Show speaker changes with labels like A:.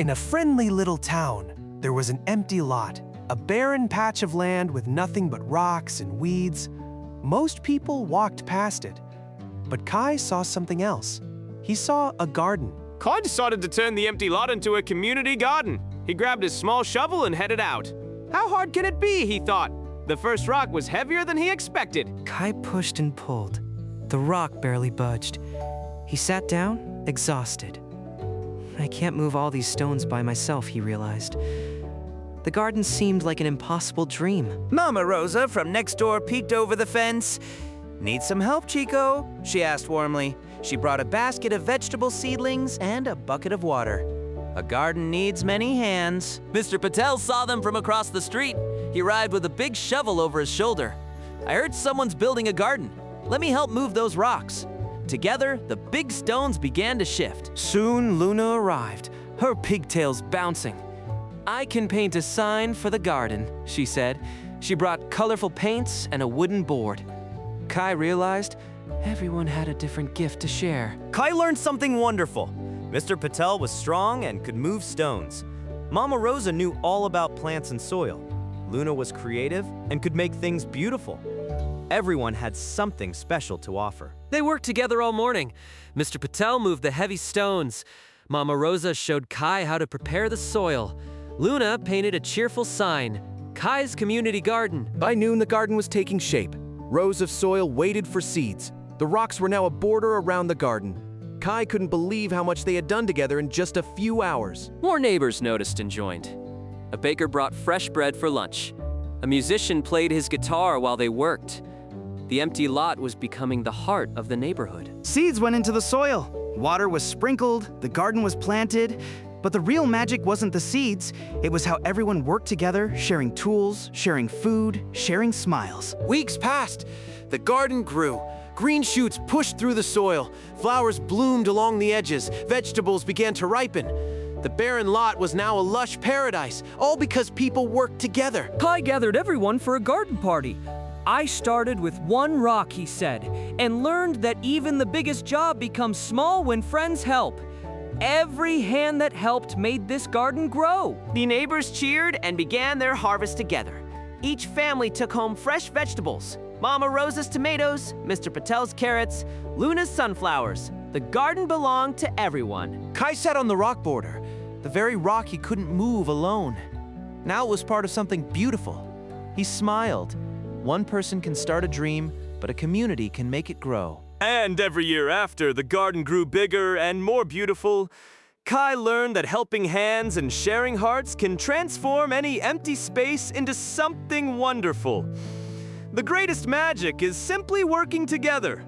A: In a friendly little town, there was an empty lot, a barren patch of land with nothing but rocks and weeds. Most people walked past it, but Kai saw something else. He saw a garden.
B: Kai decided to turn the empty lot into a community garden. He grabbed his small shovel and headed out. How hard can it be, he thought. The first rock was heavier than he expected.
C: Kai pushed and pulled. The rock barely budged. He sat down, exhausted. I can't move all these stones by myself, he realized. The garden seemed like an impossible dream.
D: Mama Rosa from next door peeked over the fence. "Need some help, Chico?" she asked warmly. She brought a basket of vegetable seedlings and a bucket of water. A garden needs many hands.
E: Mr. Patel saw them from across the street. He arrived with a big shovel over his shoulder. "I heard someone's building a garden. Let me help move those rocks." Together, the big stones began to shift.
C: Soon Luna arrived, her pigtails bouncing. "I can paint a sign for the garden," she said. She brought colorful paints and a wooden board. Kai realized everyone had a different gift to share.
D: Kai learned something wonderful. Mr. Patel was strong and could move stones. Mama Rosa knew all about plants and soil. Luna was creative and could make things beautiful. Everyone had something special to offer.
E: They worked together all morning. Mr. Patel moved the heavy stones. Mama Rosa showed Kai how to prepare the soil. Luna painted a cheerful sign, Kai's community garden.
F: By noon, the garden was taking shape. Rows of soil waited for seeds. The rocks were now a border around the garden. Kai couldn't believe how much they had done together in just a few hours.
E: More neighbors noticed and joined. A baker brought fresh bread for lunch. A musician played his guitar while they worked. The empty lot was becoming the heart of the neighborhood.
G: Seeds went into the soil. Water was sprinkled, the garden was planted. But the real magic wasn't the seeds. It was how everyone worked together, sharing tools, sharing food, sharing smiles.
F: Weeks passed. The garden grew. Green shoots pushed through the soil. Flowers bloomed along the edges. Vegetables began to ripen. The barren lot was now a lush paradise, all because people worked together.
H: Kai gathered everyone for a garden party. "I started with one rock," he said, "and learned that even the biggest job becomes small when friends help. Every hand that helped made this garden grow."
B: The neighbors cheered and began their harvest together. Each family took home fresh vegetables. Mama Rosa's tomatoes, Mr. Patel's carrots, Luna's sunflowers. The garden belonged to everyone.
D: Kai sat on the rock border, the very rock he couldn't move alone. Now it was part of something beautiful. He smiled. One person can start a dream, but a community can make it grow.
B: And every year after, the garden grew bigger and more beautiful. Kai learned that helping hands and sharing hearts can transform any empty space into something wonderful. The greatest magic is simply working together.